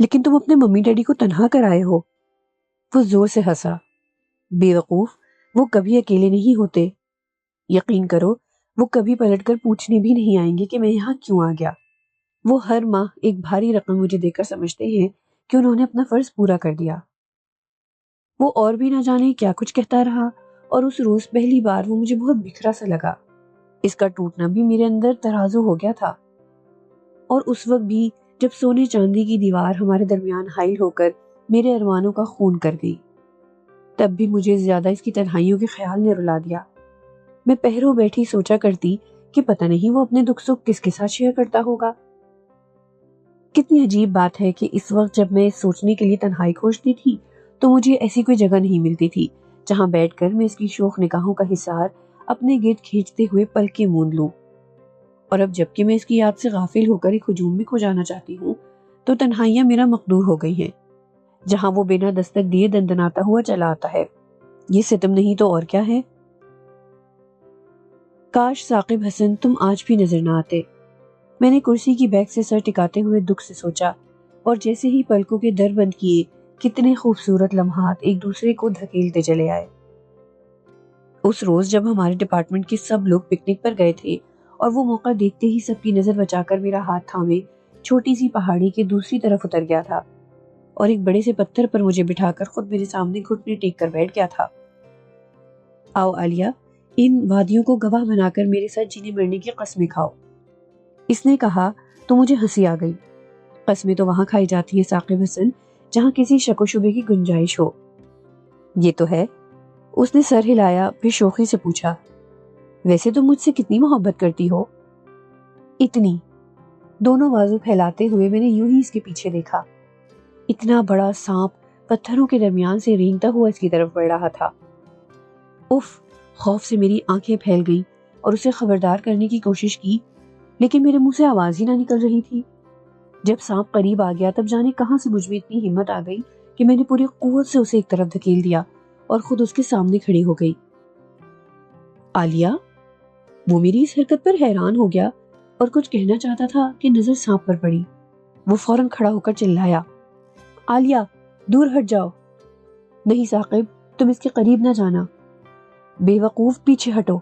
لیکن تم اپنے ممی ڈیڈی کو تنہا کر آئے ہو۔ وہ زور سے ہنسا۔ بیوقوف، وہ کبھی اکیلے نہیں ہوتے۔ یقین کرو، وہ کبھی پلٹ کر پوچھنے بھی نہیں آئیں گے کہ میں یہاں کیوں آ گیا۔ وہ ہر ماہ ایک بھاری رقم مجھے دے کر سمجھتے ہیں کہ انہوں نے اپنا فرض پورا کر دیا۔ وہ اور بھی نہ جانے کیا کچھ کہتا رہا، اور اس روز پہلی بار وہ مجھے بہت بکھرا سا لگا۔ اس کا ٹوٹنا بھی میرے اندر ترازو ہو گیا تھا، اور اس وقت بھی جب سونے چاندی کی دیوار ہمارے درمیان حائل ہو کر میرے ارمانوں کا خون کر گئی، تب بھی مجھے زیادہ اس کی تنہائیوں کے خیال نے رلا دیا۔ میں پہروں بیٹھی سوچا کرتی کہ پتہ نہیں وہ اپنے دکھ سکھ کس کے ساتھ شیئر کرتا ہوگا۔ کتنی عجیب بات ہے کہ اس وقت جب میں سوچنے کے لیے تنہائی کھوجتی تھی تو مجھے ایسی کوئی جگہ نہیں ملتی تھی جہاں بیٹھ کر میں اس کی شوخ نگاہوں کا حصار اپنے گرد کھینچتے ہوئے پلکیں موند لوں۔ اور اب جبکہ میں اس کی یاد سے غافل ہو کر ایک ہجوم میں کھو جانا چاہتی ہوں تو تنہائیاں میرا مقدور ہو گئی ہیں، جہاں وہ بنا دستک دیے دندناتا ہوا چلا آتا ہے۔ یہ ستم نہیں تو اور کیا ہے؟ کاش ثاقب حسن تم آج بھی نظر نہ آتے، میں نے کرسی کی بیک سے سر ٹکاتے ہوئے دکھ سے سوچا، اور جیسے ہی پلکوں کے در بند کیے کتنے خوبصورت لمحات ایک دوسرے کو دھکیلتے چلے آئے۔ اس روز جب ہمارے ڈپارٹمنٹ کے سب لوگ پکنک پر گئے تھے اور وہ موقع دیکھتے ہی سب کی نظر بچا کر میرا ہاتھ تھامے چھوٹی سی پہاڑی کے دوسری طرف اتر گیا تھا، اور ایک بڑے سے پتھر پر مجھے بٹھا کر خود میرے سامنے گھٹنے ٹیک کر بیٹھ گیا تھا۔ آؤ عالیہ، ان وادیوں کو گواہ بنا کر میرے ساتھ جینے مرنے کی قسمیں کھاؤ۔ اس نے کہا تو مجھے ہنسی آ گئی۔ قسمیں تو وہاں کھائی جاتی ہیں ثاقب حسن جہاں کسی شک و شبے کی گنجائش ہو۔ یہ تو ہے، اس نے سر ہلایا پھر شوخی سے پوچھا، ویسے تم مجھ سے کتنی محبت کرتی ہو؟ اتنی۔ دونوں بازو پھیلاتے ہوئے میں نے یوں ہی اس کے پیچھے دیکھا۔ اتنا بڑا سانپ پتھروں کے درمیان سے رینگتا ہوا اس کی طرف بڑھ رہا تھا۔ اف، خوف سے میری آنکھیں پھیل گئی اور اسے خبردار کرنے کی کوشش کی، لیکن میرے منہ سے آواز ہی نہ نکل رہی تھی۔ جب سانپ قریب آ گیا تب جانے کہاں سے مجھ میں اتنی ہمت آ گئی کہ میں نے پوری قوت سے اسے ایک طرف دھکیل دیا اور خود اس کے سامنے کھڑی ہو گئی۔ عالیہ، وہ میری اس حرکت پر حیران ہو گیا اور کچھ کہنا چاہتا تھا کہ نظر سانپ پر پڑی۔ وہ فوراً کھڑا ہو کر چلایا، عالیہ دور ہٹ جاؤ۔ نہیں ثاقب، تم اس کے قریب نہ جانا۔ بے وقوف، پیچھے ہٹو۔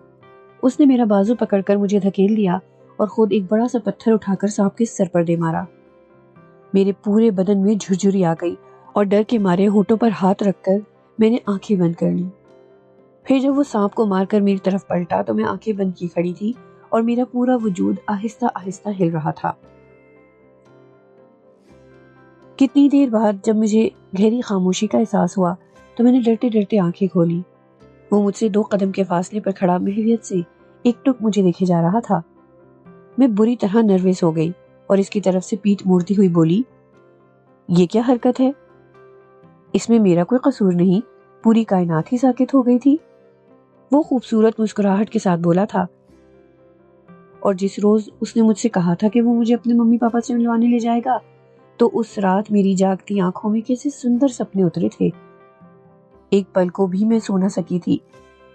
اس نے میرا بازو پکڑ کر مجھے دھکیل دیا اور خود ایک بڑا سا پتھر اٹھا کر سانپ کے سر پر دے مارا۔ میرے پورے بدن میں جھرجھری آ گئی اور ڈر کے مارے ہونٹوں پر ہاتھ رکھ کر میں نے آنکھیں بند کر لیں۔ پھر جب وہ سانپ کو مار کر میری طرف پلٹا تو میں آنکھیں بند کی کھڑی تھی اور میرا پورا وجود آہستہ آہستہ ہل رہا تھا۔ کتنی دیر بعد جب مجھے گہری خاموشی کا احساس ہوا تو میں نے ڈرتے ڈرتے آنکھیں کھولی۔ وہ مجھ سے 2 قدم کے فاصلے پر کھڑا محویت سے ایک ٹک مجھے دیکھے جا رہا تھا۔ میں بری طرح نروس ہو گئی اور اس کی طرف سے پیٹھ موڑتی ہوئی بولی، یہ کیا حرکت ہے؟ اس میں میرا کوئی قصور نہیں، پوری کائنات ہی ساکت ہو گئی تھی۔ وہ خوبصورت مسکراہٹ کے ساتھ بولا تھا، اور جس روز اس نے مجھ سے کہا تھا کہ وہ مجھے اپنے ممی پاپا سے ملوانے لے جائے گا تو اس رات میری جاگتی آنکھوں میں کیسے سندر سپنے اترے تھے۔ ایک پل کو بھی میں سو نہ سکی تھی،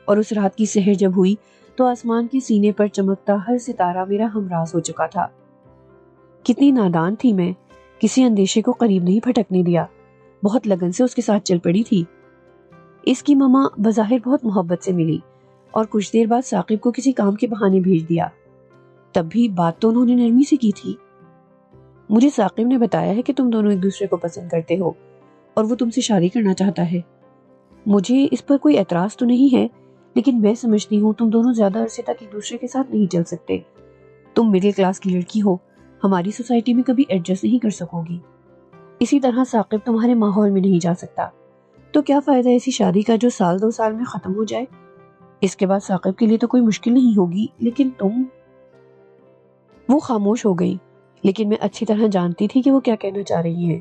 اور اس رات کی سحر جب ہوئی تو آسمان کے سینے پر چمکتا ہر ستارہ میرا ہمراز ہو چکا تھا۔ کتنی نادان تھی میں، کسی اندیشے کو قریب نہیں پھٹکنے دیا، بہت لگن سے اس کے ساتھ چل پڑی تھی۔ اس کی ماما بظاہر بہت محبت سے ملی اور کچھ دیر بعد ثاقب کو کسی کام کے بہانے بھیج دیا۔ تب بھی بات تو انہوں نے نرمی سے کی تھی۔ مجھے ثاقب نے بتایا ہے کہ تم دونوں ایک دوسرے کو پسند کرتے ہو اور وہ تم سے شادی کرنا چاہتا ہے۔ مجھے اس پر کوئی اعتراض تو نہیں ہے، لیکن میں سمجھتی ہوں تم دونوں زیادہ عرصے تک ایک دوسرے کے ساتھ نہیں چل سکتے۔ تم مڈل کلاس کی لڑکی ہو، ہماری سوسائٹی میں کبھی ایڈجسٹ نہیں کر سکو گی۔ اسی طرح ثاقب تمہارے ماحول میں نہیں جا سکتا، تو کیا فائدہ ایسی شادی کا جو 1-2 سال میں ختم ہو جائے؟ اس کے بعد ثاقب کے لیے تو کوئی مشکل نہیں ہوگی، لیکن تم… وہ خاموش ہو گئی، لیکن میں اچھی طرح جانتی تھی کہ وہ کیا کہنا چاہ رہی ہیں۔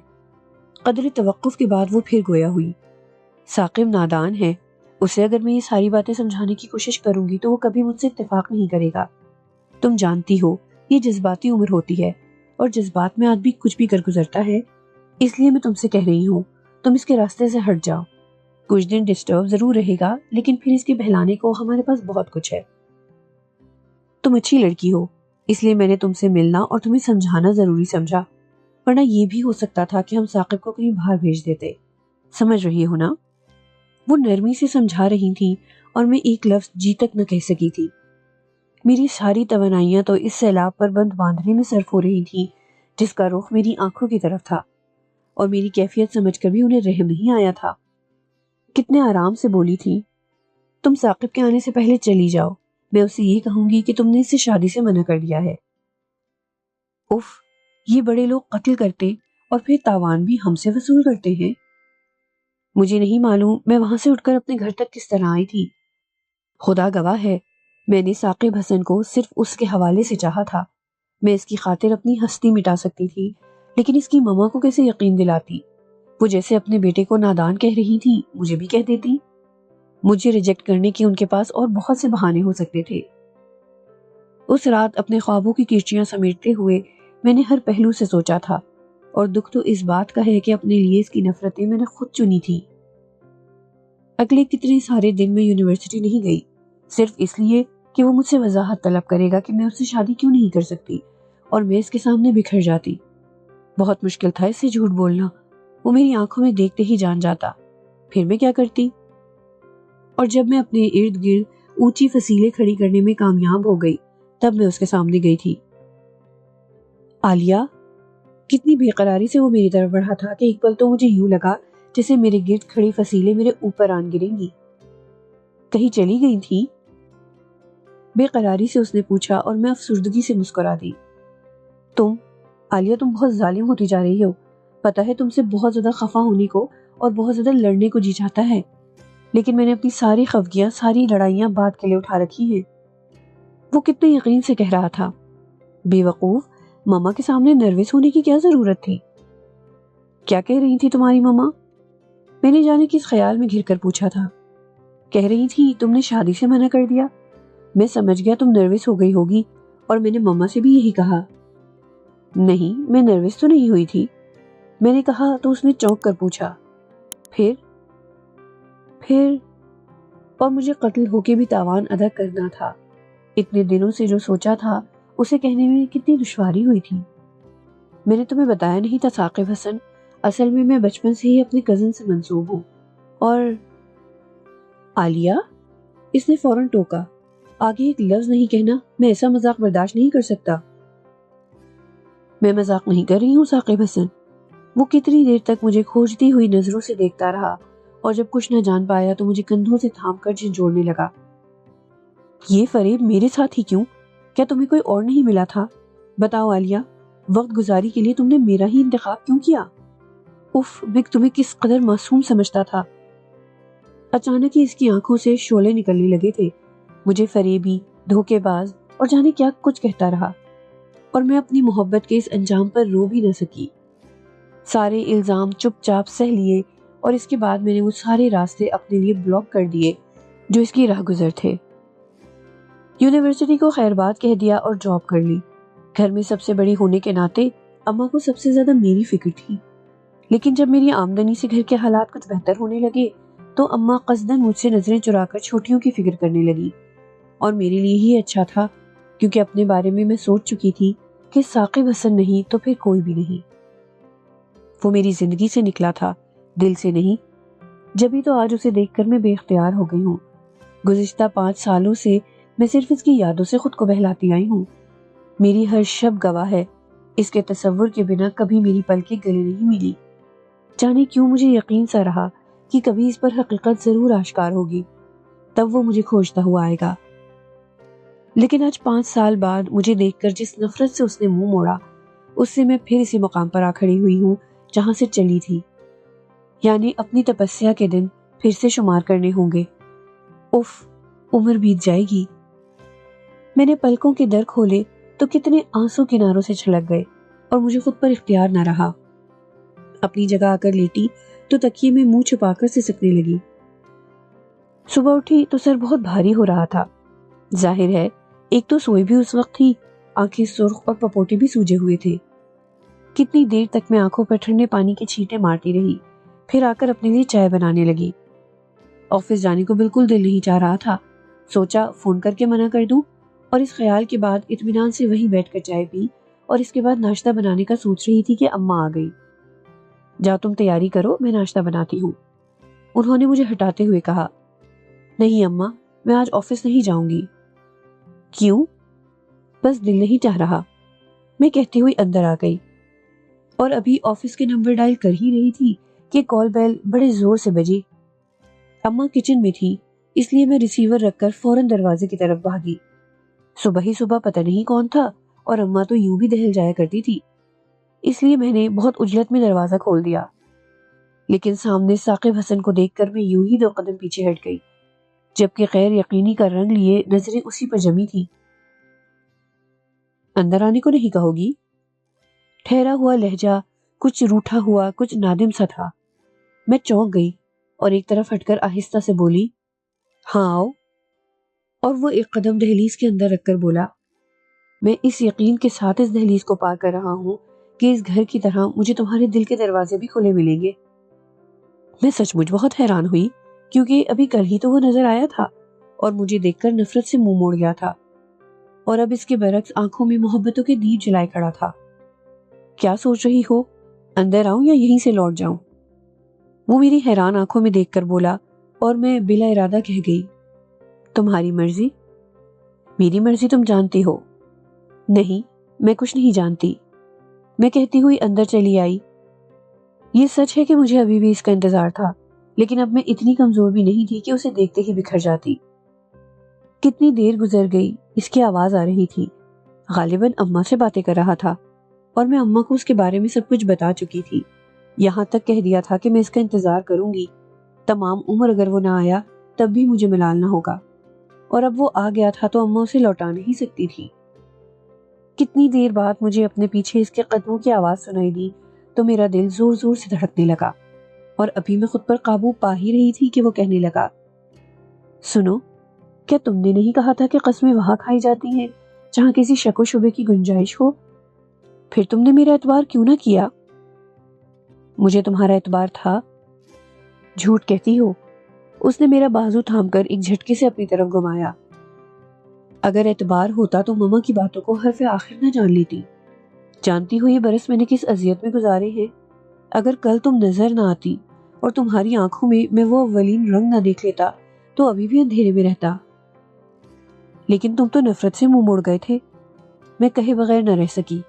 قدر توقف کے بعد وہ پھر گویا ہوئی، ثاقب نادان ہے، اسے اگر میں یہ ساری باتیں سمجھانے کی کوشش کروں گی تو وہ کبھی مجھ سے اتفاق نہیں کرے گا۔ تم جانتی ہو یہ جذباتی عمر ہوتی ہے اور جذبات میں آدمی کچھ بھی کر گزرتا ہے، اس لیے میں تم سے کہہ رہی ہوں تم اس کے راستے سے ہٹ جاؤ۔ کچھ دن ڈسٹرب ضرور رہے گا، لیکن پھر اس کے بہلانے کو ہمارے پاس بہت کچھ ہے۔ تم اچھی لڑکی ہو، اس لیے میں نے تم سے ملنا اور تمہیں سمجھانا ضروری سمجھا۔ ورنہ یہ بھی ہو سکتا تھا کہ ہم ثاقب کو کہیں باہر بھیج دیتے. سمجھ رہی ہو نا؟ وہ نرمی سے سمجھا رہی تھی اور میں ایک لفظ جی تک نہ کہہ سکی تھی. میری ساری توانائیاں تو اس سیلاب پر بند باندھنے میں صرف ہو رہی تھیں جس کا رخ میری آنکھوں کی طرف تھا، اور میری کیفیت سمجھ کر بھی انہیں رحم نہیں آیا تھا. کتنے آرام سے بولی تھی، تم ثاقب کے آنے سے پہلے چلی جاؤ، میں اسے یہ کہوں گی کہ تم نے اسے شادی سے منع کر دیا ہے. اف، یہ بڑے لوگ قتل کرتے اور پھر تاوان بھی ہم سے وصول کرتے ہیں. مجھے نہیں معلوم میں وہاں سے اٹھ کر اپنے گھر تک کس طرح آئی تھی. خدا گواہ ہے میں نے ثاقب حسن کو صرف اس کے حوالے سے چاہا تھا. میں اس کی خاطر اپنی ہستی مٹا سکتی تھی، لیکن اس کی ماما کو کیسے یقین دلاتی؟ وہ جیسے اپنے بیٹے کو نادان کہہ رہی تھی مجھے بھی کہہ دیتی. مجھے ریجیکٹ کرنے کے ان کے پاس اور بہت سے بہانے ہو سکتے تھے. اس رات اپنے خوابوں کی کیچیاں سمیٹتے ہوئے میں نے ہر پہلو سے سوچا تھا، اور دکھ تو اس بات کا ہے کہ اپنے لیے اس کی نفرتیں میں نے خود چنی تھی. اگلے کتنے سارے دن میں یونیورسٹی نہیں گئی، صرف اس لیے کہ وہ مجھ سے وضاحت طلب کرے گا کہ میں اس سے شادی کیوں نہیں کر سکتی، اور میں اس کے سامنے بکھر جاتی. بہت مشکل تھا اس سے جھوٹ بولنا. وہ میری آنکھوں میں دیکھتے ہی جان جاتا. پھر میں کیا کرتی؟ اور جب میں اپنے ارد گرد اونچی فصیلیں کھڑی کرنے میں کامیاب ہو گئی تب میں اس کے سامنے گئی تھی. عالیہ، کتنی بے قراری سے وہ میری طرف بڑھا تھا کہ ایک پل تو مجھے یوں لگا جیسے میرے گرد کھڑی فصیلیں میرے اوپر آن گریں گی. کہیں چلی گئی تھی؟ بے قراری سے اس نے پوچھا اور میں افسردگی سے مسکرا دی. عالیہ تم بہت ظالم ہوتی جا رہی ہو. پتہ ہے تم سے بہت زیادہ خفا ہونے کو اور بہت زیادہ لڑنے کو جی چاہتا ہے، لیکن میں نے اپنی ساری خفگیاں، ساری لڑائیاں بات کے لیے اٹھا رکھی ہیں. وہ کتنے یقین سے کہہ رہا تھا. بے وقوف، ماما کے سامنے نروس ہونے کی کیا ضرورت تھی؟ کیا کہہ رہی تھی تمہاری ماما؟ میں نے جانے کس خیال میں گھر کر پوچھا تھا. کہہ رہی تھی تم نے شادی سے منع کر دیا. میں سمجھ گیا تم نروس ہو گئی ہوگی، اور میں نے ماما سے بھی یہی کہا. نہیں، میں نروس تو نہیں ہوئی تھی، میں نے کہا تو اس نے چونک کر پوچھا. پھر اور مجھے قتل ہو کے بھی تاوان ادا کرنا تھا. اتنے دنوں سے جو سوچا تھا اسے کہنے میں کتنی دشواری ہوئی تھی. میں نے تمہیں بتایا نہیں تھا ثاقب حسن، اصل میں بچپن سے ہی اپنے کزن سے منسوب ہوں. اور عالیہ، اس نے فوراً ٹوکا، آگے ایک لفظ نہیں کہنا، میں ایسا مذاق برداشت نہیں کر سکتا. میں مذاق نہیں کر رہی ہوں ثاقب حسن. وہ کتنی دیر تک مجھے کھوجتی ہوئی نظروں سے دیکھتا رہا، اور جب کچھ نہ جان پایا تو مجھے کندھوں سے تھام کر جھنجھوڑنے لگا. یہ فریب میرے ساتھ ہی کیوں؟ کیا تمہیں کوئی اور نہیں ملا تھا؟ بتاؤ عالیہ، وقت گزاری کے لیے تم نے میرا ہی انتخاب کیوں کیا؟ اف، میں تمہیں کس قدر معصوم سمجھتا تھا. اچانک ہی اس کی آنکھوں سے شعلے نکلنے لگے تھے. مجھے فریبی، دھوکے باز اور جانے کیا کچھ کہتا رہا، اور میں اپنی محبت کے اس انجام پر رو بھی نہ سکی. سارے الزام چپ چاپ سہ لیے، اور اس کے بعد میں نے وہ سارے راستے اپنے لیے بلاک کر دیے جو اس کی راہ گزر تھے. یونیورسٹی کو خیر بات کہہ دیا اور جاب کر لی. گھر میں سب سے بڑی ہونے کے ناطے اماں کو سب سے زیادہ میری فکر تھی. لیکن جب میری آمدنی سے گھر کے حالات کچھ بہتر ہونے لگے تو اماں قصداً مجھ سے نظریں چرا کر چھوٹیوں کی فکر کرنے لگی. اور میرے لیے ہی اچھا تھا، کیونکہ اپنے بارے میں سوچ چکی تھی کہ ثاقب حسن نہیں تو پھر کوئی بھی نہیں. وہ میری زندگی سے نکلا تھا، دل سے نہیں. جبھی تو آج اسے دیکھ کر میں بے اختیار ہو گئی ہوں. گزشتہ 5 سالوں سے میں صرف اس کی یادوں سے خود کو بہلاتی آئی ہوں. میری ہر شب گواہ ہے، اس کے تصور کے بنا کبھی میری پلکیں گلے نہیں ملی. جانے کیوں مجھے یقین سا رہا کہ کبھی اس پر حقیقت ضرور آشکار ہوگی، تب وہ مجھے کھوجتا ہوا آئے گا. لیکن آج 5 سال بعد مجھے دیکھ کر جس نفرت سے اس نے منہ موڑا، اس سے میں پھر اسی مقام پر آ کھڑی ہوئی ہوں جہاں سے چلی تھی. یعنی اپنی تپسیا کے دن پھر سے شمار کرنے ہوں گے. اف، عمر بیت جائے گی. میں نے پلکوں کے در کھولے تو کتنے آنسو کناروں سے چھلک گئے، اور مجھے خود پر اختیار نہ رہا. اپنی جگہ آ کر لیٹی تو تکیے میں منہ چھپا کر سسکنے لگی. صبح اٹھی تو سر بہت بھاری ہو رہا تھا. ظاہر ہے ایک تو سوئی بھی اس وقت تھی، آنکھیں سرخ اور پپوٹے بھی سوجے ہوئے تھے. کتنی دیر تک میں آنکھوں پر ٹھنڈے پانی کی چھینٹیں مارتی رہی، پھر آ کر اپنے لیے چائے بنانے لگی. آفس جانے کو بالکل دل نہیں چاہ رہا تھا. سوچا فون کر کے منع کر دوں، اور اس خیال کے بعد اطمینان سے وہیں بیٹھ کر چائے پی اور اس کے بعد ناشتہ بنانے کا سوچ رہی تھی کہ اماں آ گئی۔ جاؤ تم تیاری کرو، میں ناشتہ بناتی ہوں، انہوں نے مجھے ہٹاتے ہوئے کہا۔ نہیں اماں، میں آج آفس نہیں جاؤں گی۔ کیوں؟ بس دل نہیں چاہ رہا، میں کہتے ہوئے اندر آ گئی اور ابھی آفس کے نمبر ڈائل کر ہی رہی تھی کہ کال بیل بڑے زور سے بجی۔ اماں کچن میں تھی، اس لیے میں ریسیور رکھ کر فوراً دروازے کی طرف بھاگی۔ صبح ہی صبح پتہ نہیں کون تھا، اور اماں تو یوں بھی دہل جایا کرتی تھی، اس لیے میں نے بہت عجلت میں دروازہ کھول دیا، لیکن سامنے ثاقب حسن کو دیکھ کر میں یوں ہی 2 قدم پیچھے ہٹ گئی، جبکہ غیر یقینی کا رنگ لیے نظریں اسی پر جمی تھی۔ اندر آنے کو نہیں کہو گی؟ ٹھہرا ہوا لہجہ کچھ روٹھا ہوا، کچھ نادم سا تھا۔ میں چونک گئی اور ایک طرف ہٹ کر آہستہ سے بولی، ہاں آؤ، اور وہ 1 قدم دہلیز کے اندر رکھ کر بولا، میں اس یقین کے ساتھ اس دہلیز کو پار کر رہا ہوں کہ اس گھر کی طرح مجھے تمہارے دل کے دروازے بھی کھلے ملیں گے۔ میں سچ مچ بہت حیران ہوئی، کیونکہ ابھی کل ہی تو وہ نظر آیا تھا اور مجھے دیکھ کر نفرت سے منہ موڑ گیا تھا، اور اب اس کے برعکس آنکھوں میں محبتوں کے دیپ جلائے کھڑا تھا۔ کیا سوچ رہی ہو؟ اندر آؤں یا یہیں سے لوٹ جاؤں؟ وہ میری حیران آنکھوں میں دیکھ کر بولا، اور میں بلا ارادہ کہہ گئی، تمہاری مرضی۔ میری مرضی تم جانتی ہو۔ نہیں، میں کچھ نہیں جانتی، میں کہتی ہوئی اندر چلی آئی۔ یہ سچ ہے کہ مجھے ابھی بھی اس کا انتظار تھا، لیکن اب میں اتنی کمزور بھی نہیں تھی کہ اسے دیکھتے ہی بکھر جاتی۔ کتنی دیر گزر گئی، اس کی آواز آ رہی تھی، غالباً اماں سے باتیں کر رہا تھا، اور میں اماں کو اس کے بارے میں سب کچھ بتا چکی تھی، یہاں تک کہہ دیا تھا کہ میں اس کا انتظار کروں گی، تمام عمر اگر وہ نہ آیا تب بھی مجھے ملالنا ہوگا، اور اب وہ آ گیا تھا تو اماں اسے لوٹا نہیں سکتی تھی۔ کتنی دیر بعد مجھے اپنے پیچھے اس کے قدموں کی آواز سنائی دی تو میرا دل زور زور سے دھڑکنے لگا، اور ابھی میں خود پر قابو پا ہی رہی تھی کہ وہ کہنے لگا، سنو، کیا تم نے نہیں کہا تھا کہ قسمیں وہاں کھائی جاتی ہیں جہاں کسی شک و شبے کی گنجائش ہو؟ پھر تم نے میرا اعتبار کیوں نہ کیا؟ مجھے تمہارا اعتبار تھا۔ جھوٹ کہتی ہو۔ اس نے میرا بازو تھام کر ایک جھٹکے سے اپنی طرف گھمایا۔ اگر اعتبار ہوتا تو ماما کی باتوں کو حرف آخر نہ جان لیتی۔ جانتی ہو یہ برس میں نے کس اذیت میں گزارے ہیں؟ اگر کل تم نظر نہ آتی اور تمہاری آنکھوں میں وہ اولین رنگ نہ دیکھ لیتا تو ابھی بھی اندھیرے میں رہتا۔ لیکن تم تو نفرت سے منہ موڑ گئے تھے۔ میں کہے بغیر نہ رہ سکی،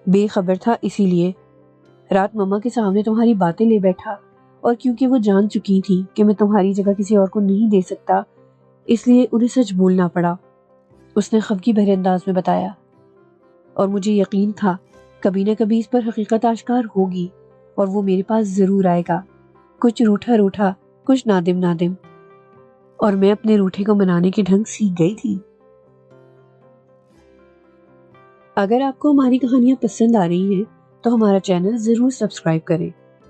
بے خبر تھا، اسی لیے رات ماما کے سامنے تمہاری باتیں لے بیٹھا، اور کیونکہ وہ جان چکی تھی کہ میں تمہاری جگہ کسی اور کو نہیں دے سکتا، اس لیے انہیں سچ بولنا پڑا، اس نے خفگی بھرے انداز میں بتایا، اور مجھے یقین تھا کبھی نہ کبھی اس پر حقیقت آشکار ہوگی اور وہ میرے پاس ضرور آئے گا، کچھ روٹھا روٹھا، کچھ نادم نادم، اور میں اپنے روٹھے کو منانے کے ڈھنگ سیکھ گئی تھی۔ اگر آپ کو ہماری کہانیاں پسند آ رہی ہیں تو ہمارا چینل ضرور سبسکرائب کریں،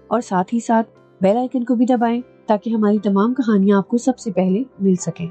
اور ساتھ ہی ساتھ بیل آئیکن کو بھی دبائیں تاکہ ہماری تمام کہانیاں آپ کو سب سے پہلے مل سکیں۔